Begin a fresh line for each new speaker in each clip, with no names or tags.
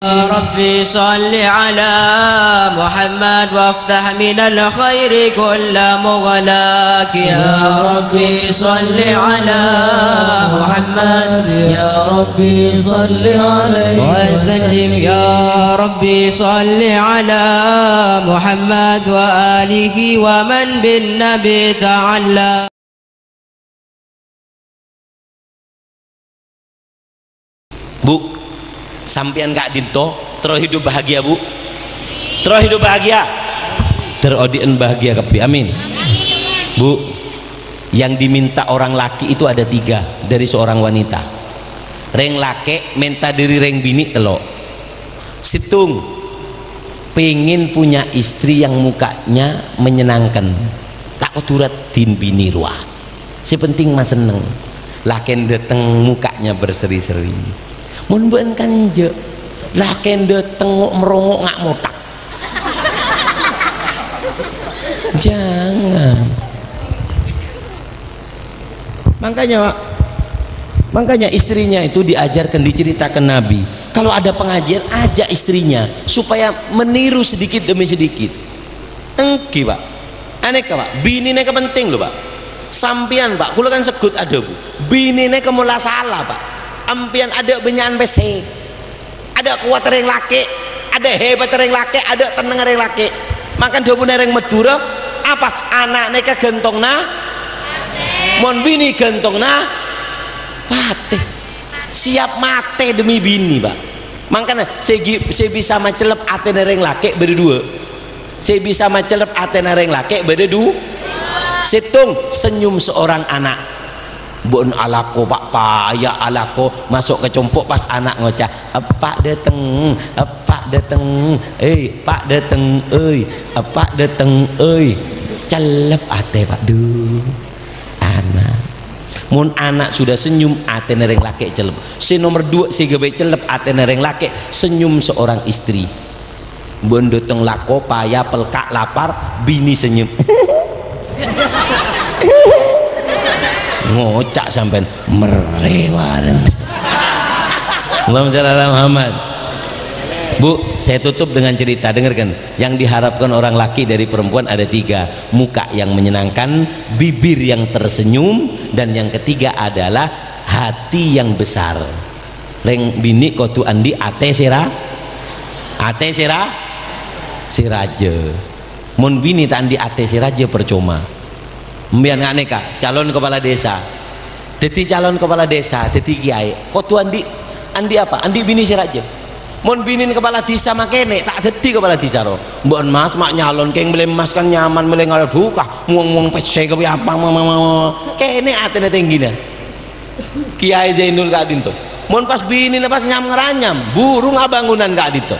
يا ربي صل على محمد وافتح من الخير كل مغلاك يا ربي صل على محمد يا ربي صل عليه وسلم يا ربي صل على محمد وآله ومن بالنبي تعلى.
Bu, sampean Kak Dinto terus hidup bahagia, Bu? Terus hidup bahagia, terodien bahagia kepi, amin. Bu, yang diminta orang laki itu ada 3 dari seorang wanita. Reng laki minta diri reng bini telo. Situng pengen punya istri yang mukanya menyenangkan, tak keturat din bini ruah. Si penting mas seneng laken dateng mukanya berseri-seri. Mun ben kanje laken dateng merongok ngak motak. Jangan. Makanya istrinya itu diajarkan, diceritakan Nabi. Kalau ada pengajian, ajak istrinya supaya meniru sedikit demi sedikit. Engki Pak, aneka Pak, bini neka penting loh Pak. Sampian Pak, kula kan segut ada Bu. Bini neka mula salah Pak. Ampian ada benyan PC, ada kuat ring laki, ada hebat ring laki, ada tenang ring laki. Makan dobu nereng Madura, apa anak neka gentong na, mon bini gentong na, pate, siap mate demi bini Pak. Makanya saya bisa macelep ate nereng laki berdua, saya bisa macelep ate nereng laki berdua. Situng senyum seorang anak. Bon alako Pak paya alako masuk ke compok pas anak ngocah Pak dateng Pak dateng Pak dateng Pak dateng celep ate Pak duh anak mun anak sudah senyum ate nereng laki celep. Si nomor 2 si gawe celep ate nereng laki senyum seorang istri. Bon dateng lako paya pelkak lapar bini senyum. Ngocak sampean merewaren. Allahumma shalli ala Muhammad. Bu, saya tutup dengan cerita, dengarkan. Yang diharapkan orang laki dari perempuan ada 3: muka yang menyenangkan, bibir yang tersenyum, dan yang ketiga adalah hati yang besar. Reng bini kotu andi ate sira siraje. Mun bini tak andi ate siraje percuma. Mbian nganeka calon kepala desa, jadi calon kepala desa, jadi kiai. Kok tuh andi apa? Andi bini siraje. Mon binin kepala desa makene tak dadi kepala desa ro. Mbon mas mak nyalon keng beli emas kan nyaman beli ngalor buka muang pece ke apa kene atene tenggina. Kiai Zainul Kak Dinto. Mon pas bini lepas nyam ngeranyam burung abangunan Kak Dinto.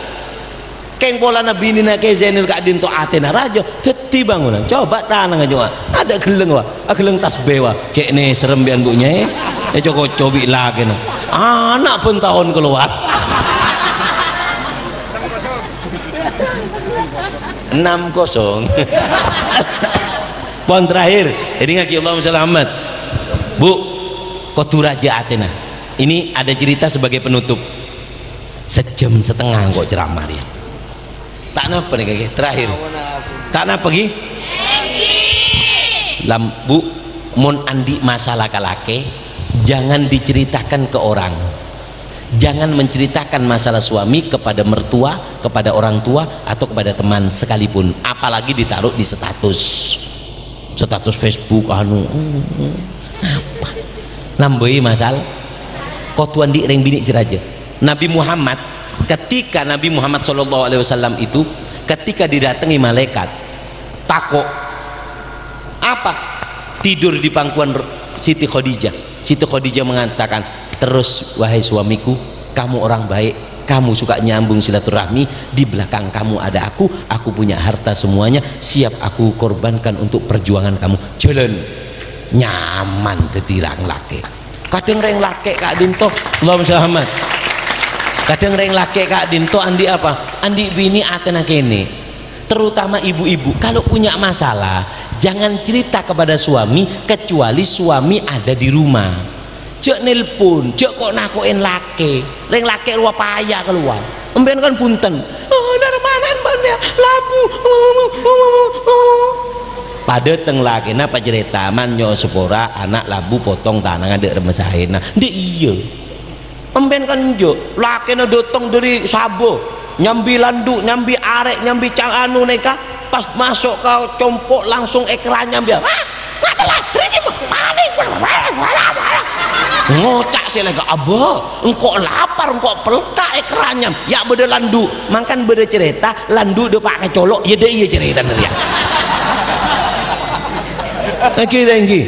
Keng pola nabi nina ke Zainul Kak Dinto atena rajo dadi bangunan. Coba tanang aja ada geleng wah, geleng tas bewa kayak nih serem bian bunya coba cobi lagi nih anak pun tahun keluar 6-0. Pon terakhir jadi ngaki Allahumma shalli ala Muhammad. Bu, kotu raja Athena ini ada cerita sebagai penutup. 1,5 jam kok ceramah dia. Tak napa nih kakek terakhir. Tak napa gi? Lampu mon andi masalah kalake jangan diceritakan ke orang. Jangan menceritakan masalah suami kepada mertua, kepada orang tua, atau kepada teman sekalipun, apalagi ditaruh di status Facebook anu apa nambahi masalah kok tuan di ring bini siraja. Nabi Muhammad, ketika Nabi Muhammad SAW itu ketika didatangi malaikat takok apa tidur di pangkuan Siti Khadijah. Siti Khadijah mengatakan, terus wahai suamiku, kamu orang baik, kamu suka nyambung silaturahmi, di belakang kamu ada aku punya harta semuanya, siap aku korbankan untuk perjuangan kamu. Jalan nyaman ketirang laki. Kadang reng laki Kak Dinto, Allahumma sholli Muhammad. Kadang reng laki Kak Dinto andi apa? Andi bini atena kene. Terutama ibu-ibu kalau punya masalah jangan cerita kepada suami kecuali suami ada di rumah. Cek nelpon, cek kok nakoin laki, reng laki luar payah keluar. Emben kan punten. Oh, darmanan bannya labu. Pada teng lagi napa cerita manyo sepora anak labu potong tanah ngadek remesahena. Ndek iya. Emben kan jo laki na dotong dari sabo nyambi landu nyambi arek nyambi cang anu neka pas masuk ke compok langsung ekran nyambi ngocak sih lega abah engkau lapar engkau pelka ekrannya ya beda landu makan beda cerita landu udah pakai colok ya deh iya cerita ya lagi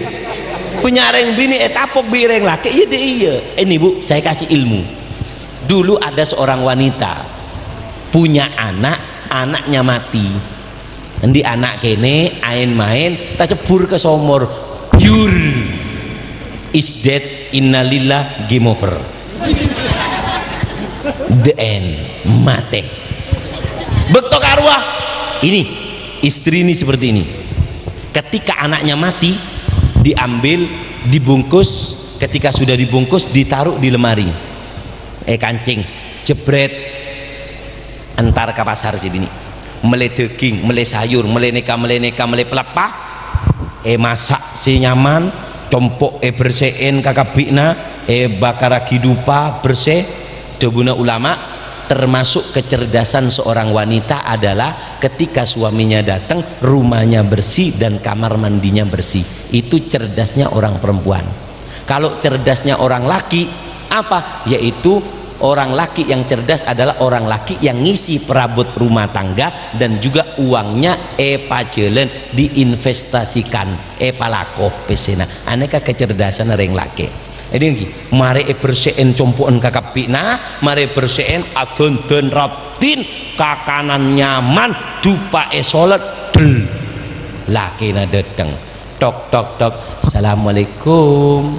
penyareng bini etapok bireng laki iya deh iya ini bu saya kasih ilmu dulu ada seorang wanita punya anaknya mati nanti anak kene ain main tak cebur ke sumur pure is dead innalillah game over the end mate bektok arwah ini istri ini seperti ini ketika anaknya mati diambil dibungkus ketika sudah dibungkus ditaruh di lemari kancing jebret entar ke pasar sih bini mele daging mele sayur mele neka mele pelepah masak si nyaman compok bersihin kakabikna bakar kidupa bersih debuna ulama termasuk kecerdasan seorang wanita adalah ketika suaminya datang rumahnya bersih dan kamar mandinya bersih itu cerdasnya orang perempuan kalau cerdasnya orang laki apa yaitu orang laki yang cerdas adalah orang laki yang ngisi perabot rumah tangga dan juga uangnya pajelen diinvestasikan palakoh pesena aneka kecerdasan orang laki ini lagi mari bersihin compokan kakapina mari bersihin adon dan ratin kakanan nyaman dupa sholat del laki na dateng tok tok tok assalamualaikum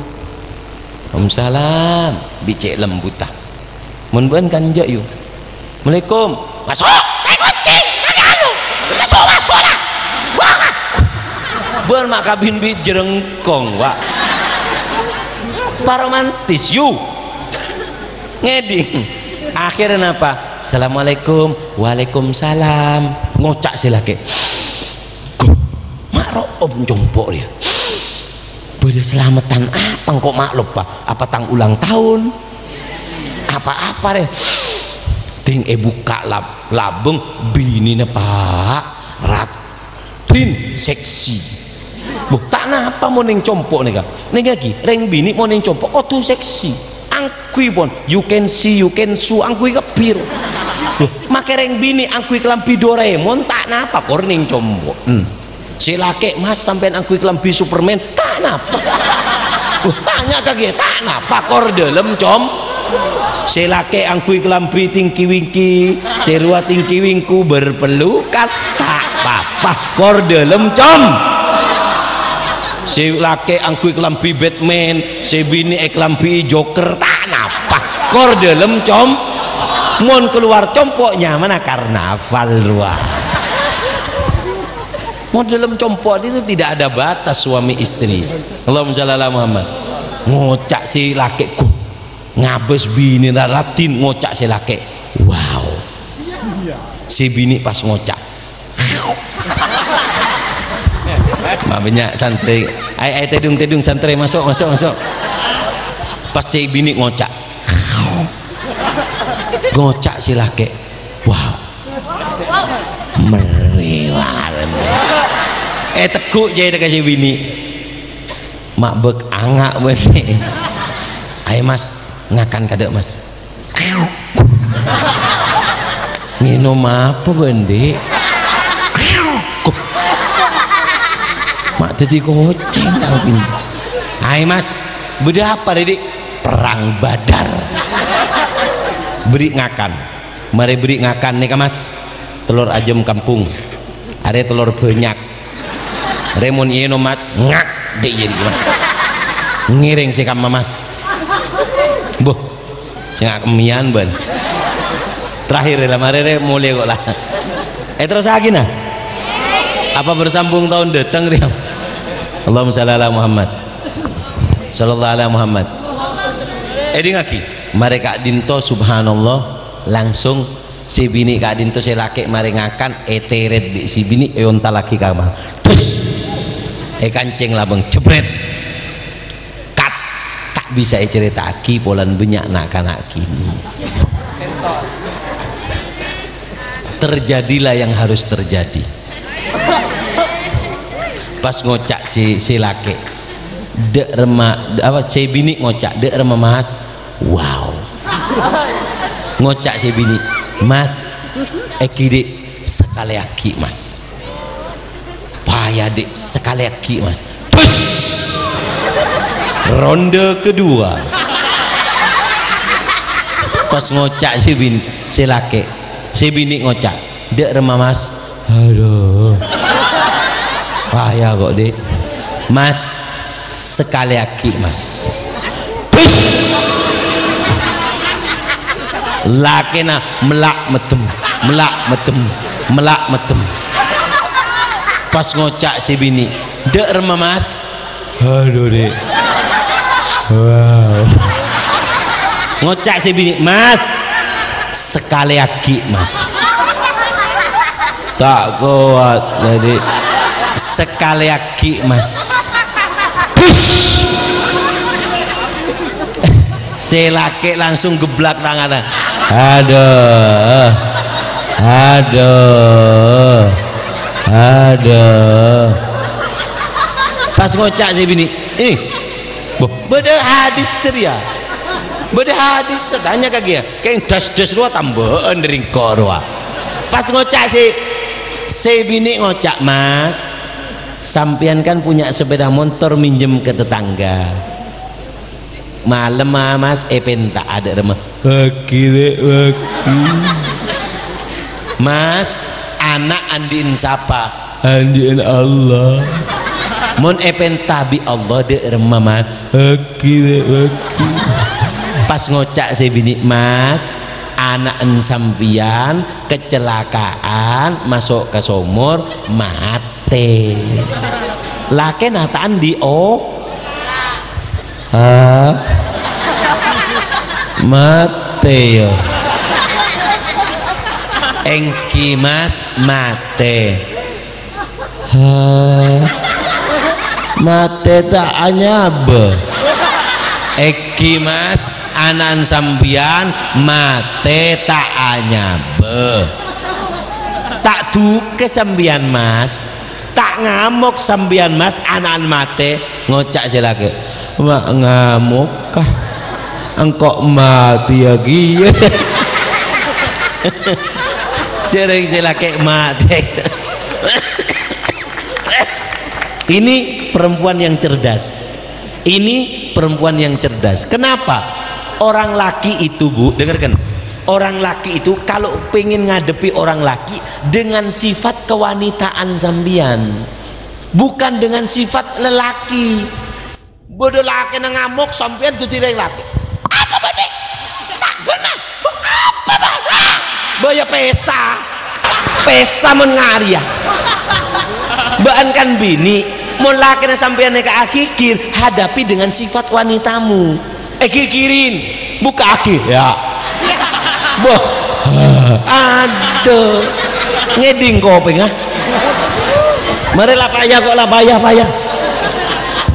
waalaikumsalam bicek lembutah mun kan jak yuk Assalamualaikum masuk kucing anu masuk lah wah beun mak kabin bi jerengkong wak paromantis yuk ngeding akhirnya apa assalamualaikum waalaikumsalam ngocak silake mak room jompok dia beda selamatan apa kok mak lupa apa tang ulang tahun apa-apa deh ting buka labeng bini na pak ratin seksi tak napa mau neng compok nih kak neng lagi reng bini mau neng compok oh tuh seksi angkui pon you can see you can su angkui kepir make reng bini angkui kelampi Doraemon tak napa kor neng compok silake mas sampai angkui kelampi Superman tak napa tanya kaget tak napa kor dalam selake angkui kelampi tingki wingki serua tingki wingku berpelukan tak apa-apa kor dalam selake angkui kelampi Batman sebini kelampi Joker tak napa kor dalam mon keluar compoknya mana karnaval luar mon dalam compok itu tidak ada batas suami istri Allahumma shalli ala Muhammad ngocak si lakeku ngabes bini ratin ngocak si laki wow si bini pas ngocak banyak santri ay tedung santri masuk pas si bini ngocak si laki wow meriwar teguk jadi kasih bini mak bek angak benih ayo mas ngakan kadek mas minum apa bendi mak tadi koceng ayo mas beda apa dedik perang Badar beri ngakan mari beri ngakan nih mas telur ayam kampung ada telur banyak remon iya nomat ngak dek jadi mas ngiring sih kam mas boh sing kemian ban terakhir dalam hari mulai kok lah terus lagi nah apa bersambung tahun datang dia Allahumma shalli ala Muhammad sallallahu alaihi Muhammad ngaki mereka dinto subhanallah langsung si bini kak dinto si laki maringakan eteret di si bini onta laki kamar terus kancing labeng jebret kat tak bisa cerita aki polan banyak nak kanak kini terjadilah yang harus terjadi. Pas ngocak si laki dek remah apa si bini ngocak dek remah mas wow ngocak si bini mas dek sekali aki mas payah dek sekali aki mas push ronde kedua pas ngocak si bini si laki si bini ngocak dek remah mas aduh payah kok dek mas sekali aki mas push laki na melak metem pas ngocak si bini dek remah mas aduh dek wow ngocak si bini mas sekali aki mas tak kuat jadi sekali aki mas push si laki langsung geblak tangannya aduh pas ngocak si bini ini beda hadis seria beda hadis setanya kaki ya kayak das dua tambahan dari korwa pas ngocak si bini ngocak mas sampian kan punya sepeda motor minjem ke tetangga malam mas penta ada remah waki mas anak andiin siapa andiin Allah mon penta bi Allah de remah mas waki pas ngocak si bini mas anak sampian kecelakaan masuk ke sumur mati laki nataan di mati yo engki mas mati mati tak anyabe engki mas anan sambian mati tak anyabe tak duke sambian mas tak ngamuk sambian mas anan mati ngocak si laki mak ngamuk kah engkau mati lagi jering si laki mati ini perempuan yang cerdas ini perempuan yang cerdas kenapa orang laki itu bu dengarkan orang laki itu kalau pengen ngadepi orang laki dengan sifat kewanitaan sambian bukan dengan sifat lelaki bodoh laki na ngamuk sampean tuh tidak laki apa badai tak kena apa badai baya pesa mengaria baan kan bini mau laki na sampean neka akikir hadapi dengan sifat wanitamu kikirin buka akir ya boh aduh ngeding kopeng ah mari lah payah kok lah payah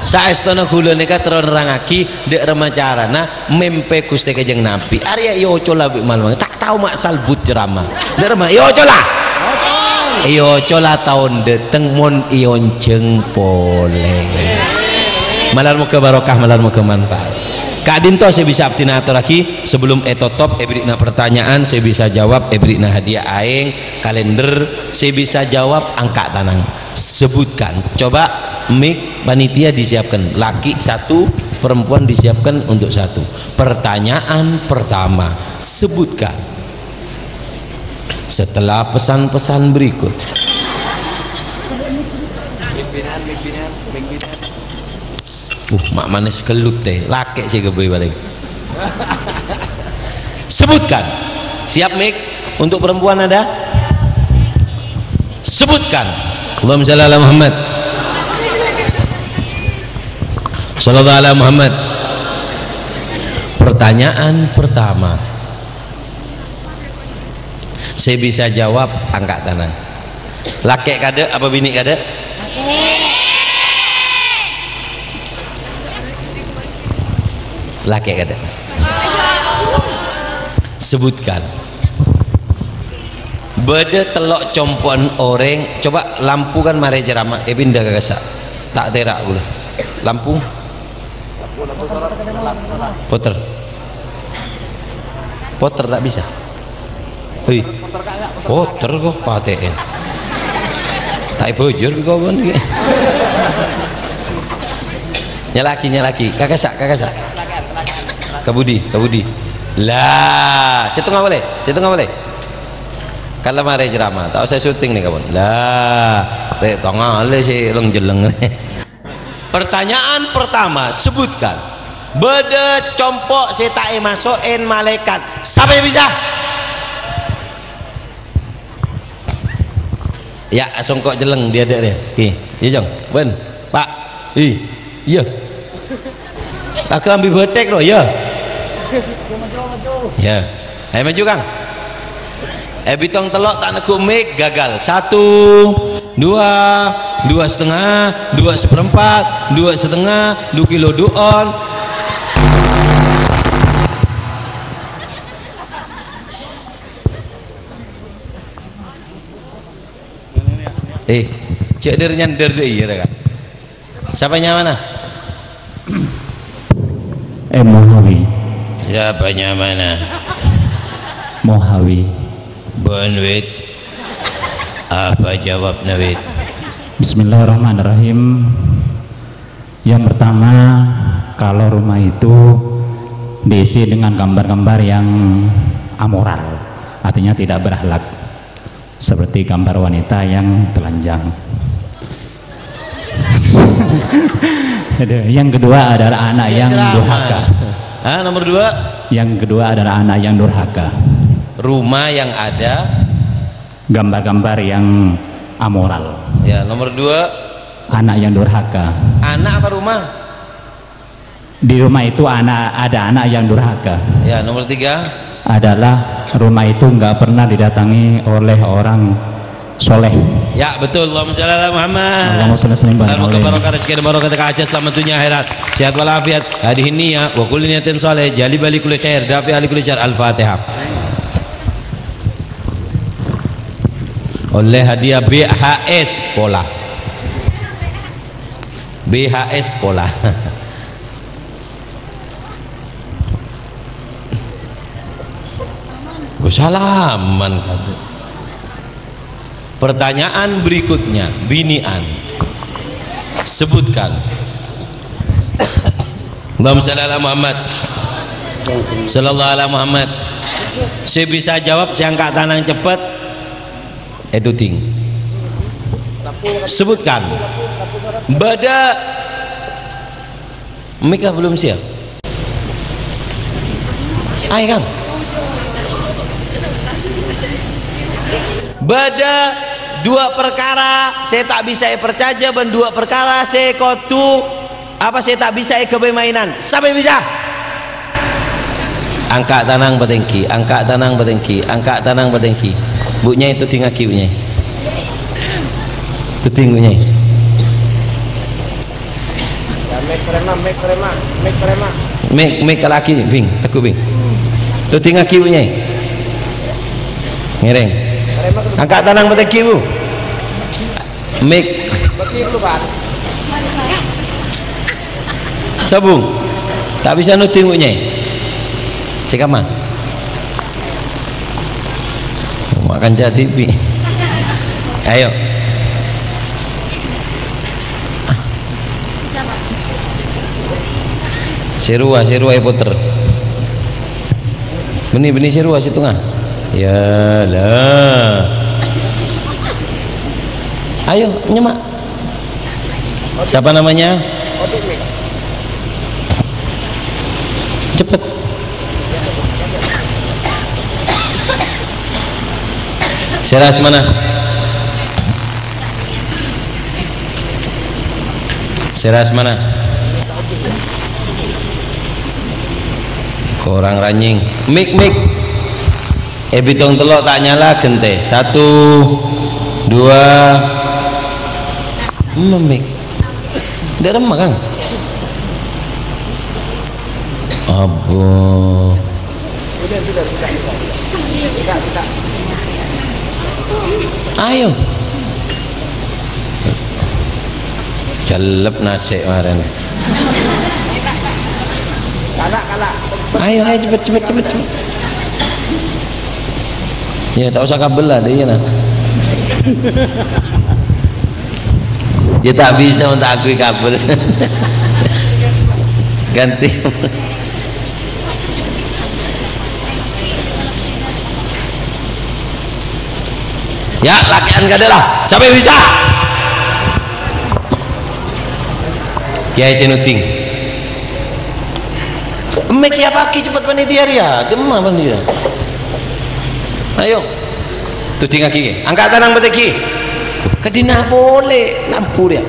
saestana kula nika terangaki dek remacarana mempe Gusti Kanjeng Nabi Arya yo cola malam tak tahu mak salbut ceramah dek remah yo cola tahun deteng mon ion jengpole malar muka barokah malar muka manfaat Kak Dinto saya bisa abdinator lagi sebelum etotop ebrikna pertanyaan saya bisa jawab ebrikna hadiah aing kalender saya bisa jawab angka tanang sebutkan coba mic panitia disiapkan laki satu perempuan disiapkan untuk satu pertanyaan pertama sebutkan setelah pesan-pesan berikut mak manis kelut teh laki sih kebeli balik sebutkan siap mic untuk perempuan ada sebutkan Allahumma shalli ala Muhammad sallallahu ala Muhammad pertanyaan pertama Saya bisa jawab, angkat tangan. Laki kada apa bini kada? Laki kada. Sebutkan. Beda telok compon orang. Coba lampu kan mare jerama. Pindah ke kasak. Tak terak gula. Lampu. Puter. Puter tak bisa. Hei. Puter kok paten. Tak bojor kau pun. Nyalaki. Kakasak. Kabudi. Lah, setengah boleh. Kalau mari ceramah, tak usah syuting nih kawan. Lah, tengah le si jeleng. Pertanyaan pertama, sebutkan. Beda compok setai masukin malaikat. Siapa yang bisa? Ya, songkok jeleng dia ada dia. Iya jong, ben, Pak. Iya. Aku ambil betek loh, ya. Ya, ayo maju Kang. Bitong telok tak nekuk mik gagal. 1, 2, 2,5, 2,4, 2,5, 2 kilo duon. Cek der nyander deh ya kan. Siapanya mana?
Mohawi.
Siapanya mana?
Mohawi.
Bonwit. Apa jawab Nawit?
Bismillahirrahmanirrahim. Yang pertama, kalau rumah itu diisi dengan gambar-gambar yang amoral, artinya tidak berakhlak, seperti gambar wanita yang telanjang. Yang kedua adalah anak yang durhaka.
Nomor 2.
Yang kedua adalah anak yang durhaka.
Rumah yang ada
gambar-gambar yang amoral.
Ya, nomor 2.
Anak yang durhaka.
Anak apa rumah?
Di rumah itu ada anak yang durhaka.
Ya, nomor 3
adalah rumah itu nggak pernah didatangi oleh orang soleh.
Ya, betul. Allahumma shalli ala Muhammad.
Allahumma shalli ala Muhammad.
Barokah rezeki dan barokah hajat, selamat dunia akhirat, sehat walafiat, hadhihi niyah wa kulli niyatin shalih, jali bali kulli khair, dafi ali kulli syarr. Al-Fatihah. Oleh hadiah BHS Pola. BHS Pola. Salaman. Pertanyaan berikutnya, binian. Sebutkan. Allahumma shalli ala Muhammad. Sallallahu ala Muhammad. Saya bisa jawab, saya angkat tangan cepat. Ting. Sebutkan. Bada. Mika belum siap. Ayo Kang. Bada 2 perkara saya tak bisa percaja, dan 2 perkara saya kotu apa saya tak bisa kebemainan. Siapa yang bisa? Angkat tanang batengki, angkat tanang batengki, angkat tanang batengki. Bunya itu tinggal kiunya. Itu tinggunya. Mek laki bing, aku bing. Itu tinggal kiunya. Ngereng. Angkat tanang batengki bu. Mek. Sabung. Tak bisa nuting bunya. Cekama. Makan jadi bi. Ayo. Serua puter. Benih serua situ ngah. Ya lah. Ayo nyemak. Siapa namanya? Cepet. Seras mana? Seras mana? Korang ranying. Mik. Bitong telok tak nyala gente. 1 2 memik. Dia remah kan? Abo. Ayo. Jalep nasi kemarin. Ayo cepet. Ya tak usah kabel lah dia nah. Dia tak bisa untuk akui kabel. Ganti. Ya lakian kada lah sampai bisa. Kiai Senuting. Mek siapa ki cepat panitia ya? Demam panitia. Ayo. Tu tinggal ki. Angkat tangan beteki. Kedina boleh lampu dia.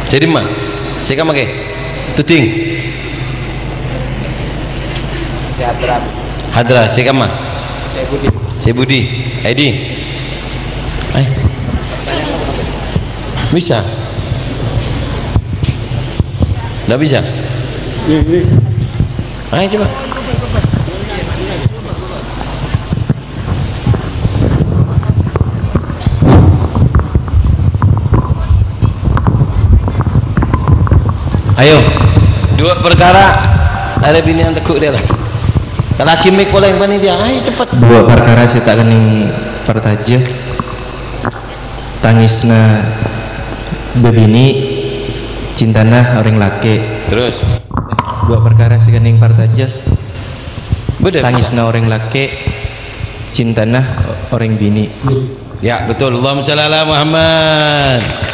Jadi mah. Saya kan pakai. Tu ting. Hadra, saya kan mah. Saya Budi. Edi. Ayo. Bisa? Tidak bisa? Ayo coba. Ayo, 2 perkara ada binian tekuk dia lah. Kalau kimik boleh yang panitia, ayo cepat.
2 perkara saya tak kening pertaja. Tangisna bebini, cintana orang laki.
Terus
2 perkara saya kening pertaja.
Betul.
Tangisna orang laki, cintana orang bini.
Ya betul. Allahumma shalli ala Muhammad.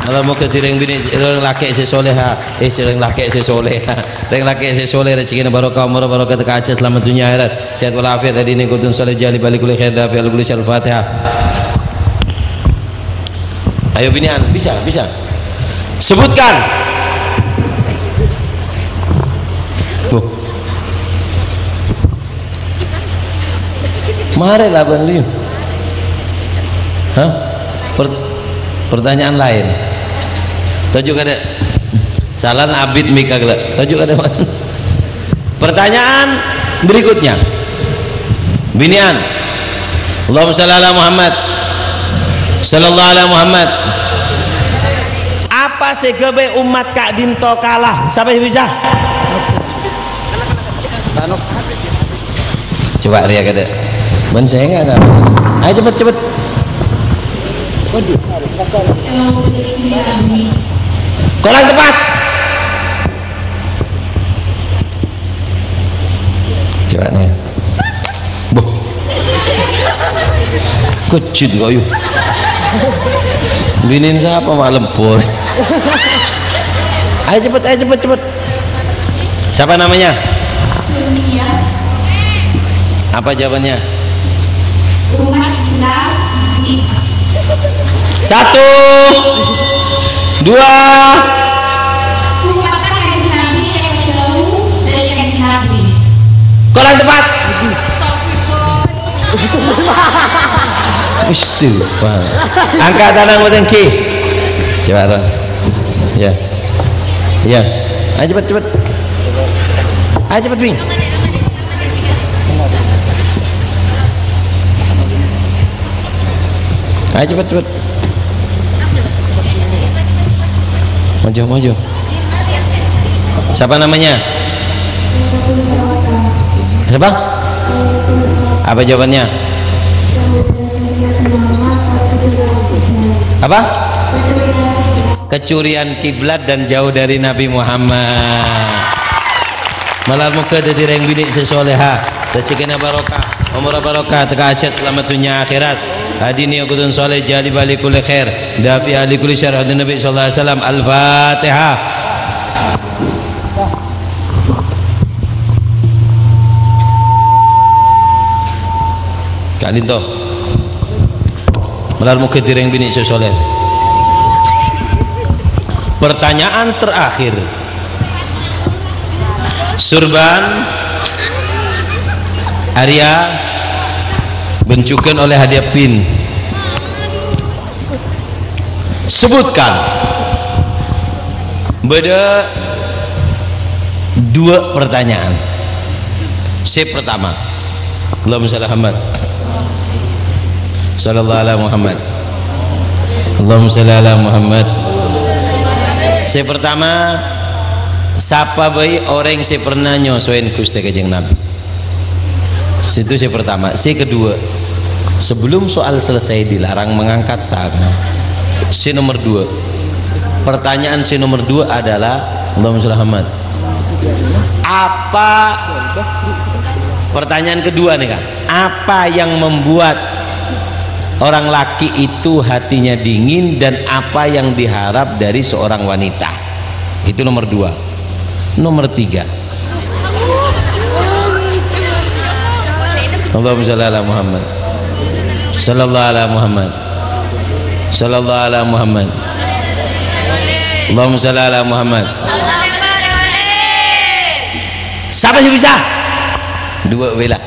Kalau mau ke tireng bini orang laki sesoleha, orang laki sesoleha, orang laki sesoleh rezeki barokah umur barokah terkacau selamat dunia akhirat sehat walafiat tadi ini kutun saleh jali balik kulli khair dafi al-kulli syal fatihah. Ayo binian bisa sebutkan. Tuh. Mari lah Bang Liu. Hah? Pertanyaan lain. Tajuk ada salan abid mika gela. Tajuk ada mana? Pertanyaan berikutnya. Binian. Allahumma shalli ala Muhammad. Sallallahu ala Muhammad. Apa segebe umat Kak Dinto kalah? Siapa yang bisa? Coba Ria kata. Ben saya enggak. Ayo cepet. Waduh. Kurang tepat. Coba nih. Boh. Kecil kok yuk. Binin siapa mak lempur. Ayo cepet. Siapa namanya?
Sunia.
Apa jawabannya?
Umat Islam di
1 2
umat kanjeng Nabi yang jauh dari kanjeng Nabi.
kurang tepat. Istighfar. Angkat tangan buatan ki. Coba Ron. Ya. Ayo cepet. Ayo cepet Bing. Ayo cepet. Maju. Siapa namanya? Siapa? Apa jawabannya? Apa? Kecurian kiblat dan jauh dari Nabi Muhammad. Malar muka dari reng bidik sesoleha, rezekina barokah, umur barokah, terkacet selamat dunia akhirat. Hadini akutun soleh jali balik kulli khair, dafi ahli kulli syarr. Nabi sallallahu alaihi wasallam. Al-Fatihah. Kak Linto. Malar muka dari reng bidik sesoleh. Pertanyaan terakhir. Surban Arya bencukan oleh hadiah pin. Sebutkan beda dua pertanyaan. Si pertama, Allahumma shalli ala Muhammad, sallallahu alaihi Muhammad, Allahumma shalli ala Muhammad. Si pertama, siapa bayi orang yang pernah nyosoin Gusti Kanjeng Nabi? Situ si pertama. Si kedua, sebelum soal selesai dilarang mengangkat tangan. Si nomor dua, pertanyaan si nomor dua adalah Allahumma sholli ala Muhammad. Apa pertanyaan kedua nih Kak? Apa yang membuat orang laki itu hatinya dingin dan apa yang diharap dari seorang wanita? Itu nomor dua. Nomor tiga, Allahumma sholli ala Muhammad, sallallahu ala Muhammad, sallallahu ala Muhammad, Allahumma sholli ala Muhammad. Siapa sih bisa? Dua bela.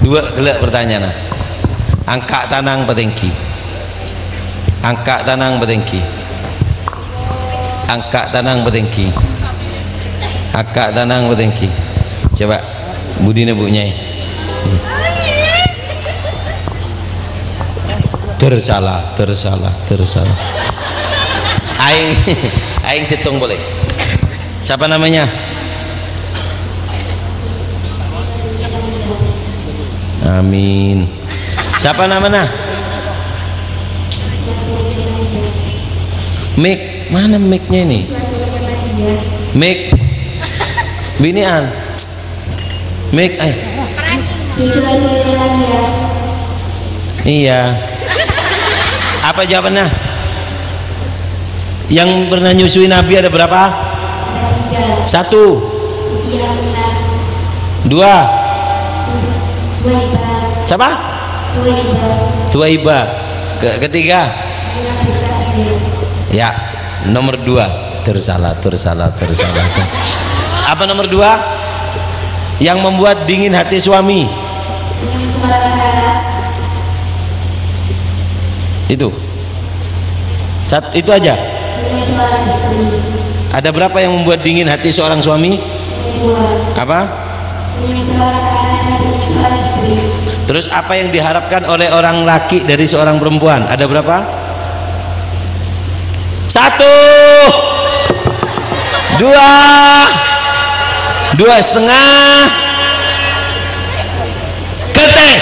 Dua gelak pertanyaan. Angkat tanang petengki. Angkat tanang petengki. Angkat tanang petengki. Angkat tanang petengki. Coba budine Bu Nyai. Tersalah. Aing situng boleh. Siapa namanya? Amin. Siapa namanya? Mik, mana miknya ini? Mik, binian. Mik, iya. Apa jawabannya? Yang pernah nyusui Nabi ada berapa? Satu, dua, siapa? Tuaiba. Ketiga, ya, nomor dua. Tersalah. Apa nomor dua? Yang membuat dingin hati suami? Itu aja. Ada berapa yang membuat dingin hati seorang suami? Apa? Terus apa yang diharapkan oleh orang laki dari seorang perempuan? Ada berapa? Satu, dua setengah, keteh.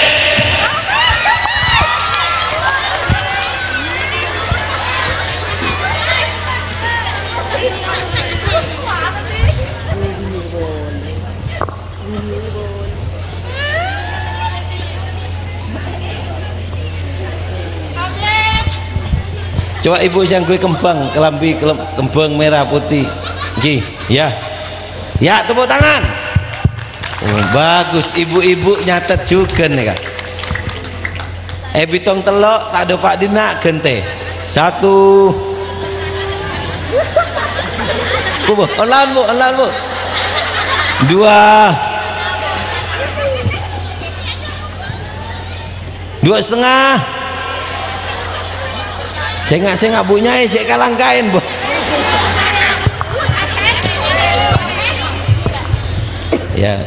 Coba ibu yang gue kembang, kelambi kembang merah putih. Gi, ya. Ya, tepuk tangan. Oh, bagus, ibu-ibu nyatet juga nih Kak. Bitong telok tak ada Pak Dina gente. Satu. Bu, online bu. Dua setengah. Saya nggak punya, saya kalangkain bu. Ya.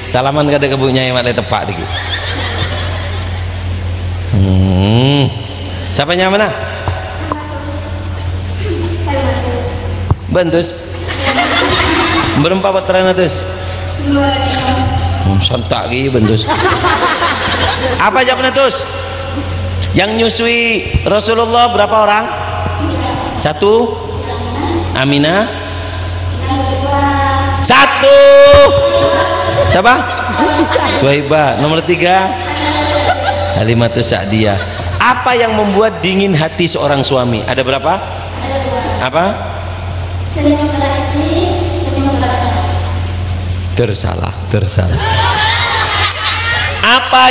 Salaman kada ke Bu Nyai mak tepak dikit. Siapa mana? Bentus. Berempat veteran atus. Sontak lagi bentus. Apa jawabannya tus? Yang nyusui Rasulullah berapa orang? Satu. Aminah. Satu. Siapa? Suhaibah. Nomor tiga, Halimatus Sa'diyah. Apa yang membuat dingin hati seorang suami? Ada berapa? Apa? Tersalah. Apa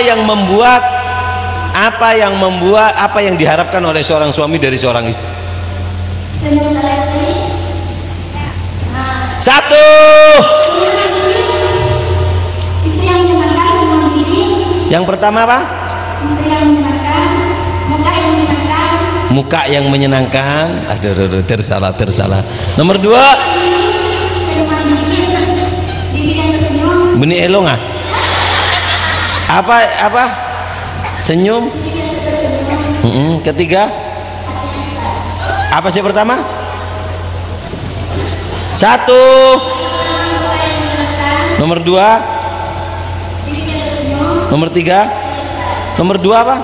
yang diharapkan oleh seorang suami dari seorang istri? Satu.
Istri yang menyenangkan dan membimbing.
Yang pertama apa?
Istri yang menyenangkan, muka yang menyenangkan.
Muka yang menyenangkan. Aduh, tersalah. Nomor 2.
Senyuman bibir, bibir yang tersenyum.
Benih elong ah? Apa? Senyum. Ketiga. Apa sih pertama? Satu. Nomor 2. Nomor 3. Nomor 2 apa?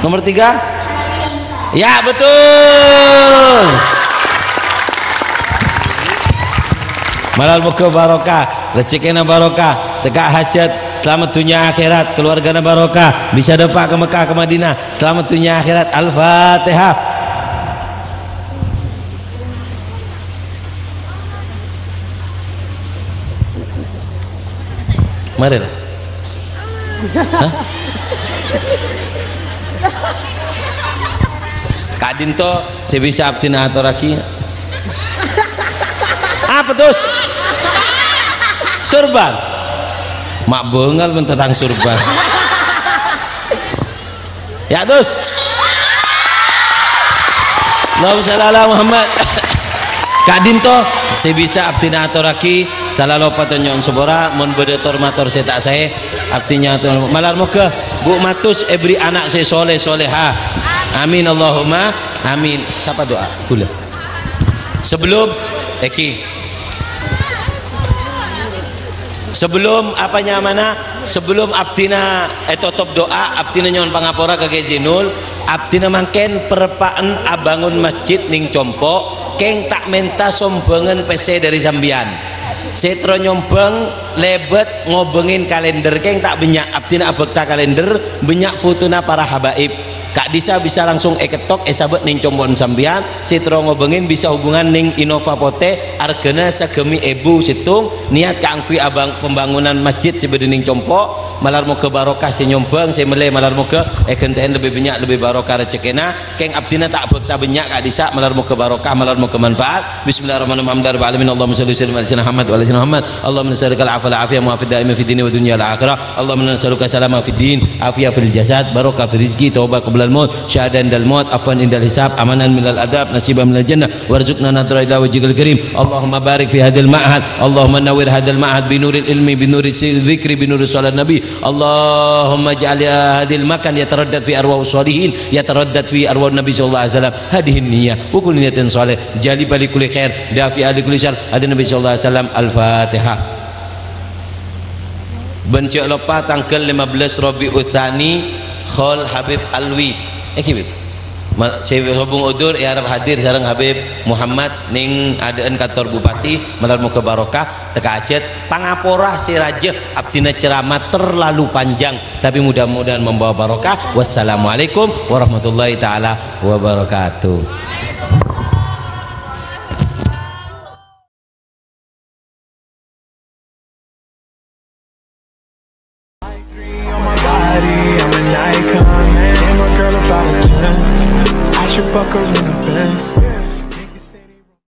Nomor 3. Ya betul. Malal muka barokah, rezekina barokah, tegak hajat, selamat dunia akhirat, keluargana barokah, bisa dapat ke Mekah ke Madinah, selamat dunia akhirat. Al-Fatihah. Mari. Hah? Kak Dinto, saya bisa abdina atau raki? Apa terus? Surban. Mak bengal tentang surban. Ya terus. Allahumma shalli ala Muhammad. Kak Dinto, saya bisa abdina atau raki, salah lupa tunyon sebora, mon bedetor mator saya tak saya, abdinya atau malar muka, bu matus ebri anak saya soleha. Amin Allahumma amin. Siapa doa? Kula. Sebelum sebelum apanya mana? Sebelum abdina top doa, abdina nyon pangapora ke Zinul, abdina mangken perpaan abangun masjid ning Compo, keng tak menta sombengen PC dari sambian. Setro nyombeng lebet ngobengin kalender, keng tak banyak abdina abekta kalender, banyak fotona para habaib. Kak Disa bisa langsung ketok sabet ning combon sambian, Sitro ngobengin bisa hubungan ning Innova Pote, argana sagemi ebu situng, niat kaangkui abang pembangunan masjid sebede ning compo, malar mau ke barokah si nyombeng, saya meleh malar mau ke kenten lebih banyak lebih barokah rezekina, keng abdina tak bekta banyak Kak Disa, malar mau ke barokah, malar mau ke manfaat. Bismillahirrahmanirrahim. Allahumma shalli ala sayyidina Muhammad wa ala sayyidina Muhammad. Allahumma nas'aluka al-'afwa wal 'afiyah mu'afid da'iman fid dini wa dunya wal akhirah. Allahumma nas'aluka salama fid din, afiyah fil jasad, barokah fil rizqi, taubah qabla al-maut, syahadan dal maut, afwan indal hisab, amanan minal adab, nasiban minal jannah, warzuqna nadra ila wajhikal karim. Allahumma barik fi hadhil ma'had, Allahumma nawwir hadhal ma'had bi nuril ilmi, bi nuril dzikri, bi nuril salat nabi. Allahumma ij'al hadhil makan yataraddad fi arwah sholihin, yataraddad fi arwah nabi sallallahu alaihi wasallam. Hadihin niyyah wa kullu niyatin salih, jalibali kulli khair, dafi ali kulli syarr. Hadis nabi sallallahu alaihi wasallam. Al-Fatihah. Bencok lupa tanggal 15 Rabiul Tsani Khol Habib Alwi. Kibib. Saya hubung udur ya Arab hadir sareng Habib Muhammad ning adaan kantor bupati malar muka barokah teka acet pangapora si raja abdina ceramah terlalu panjang tapi mudah-mudahan membawa barokah. Wassalamualaikum warahmatullahi taala wabarakatuh.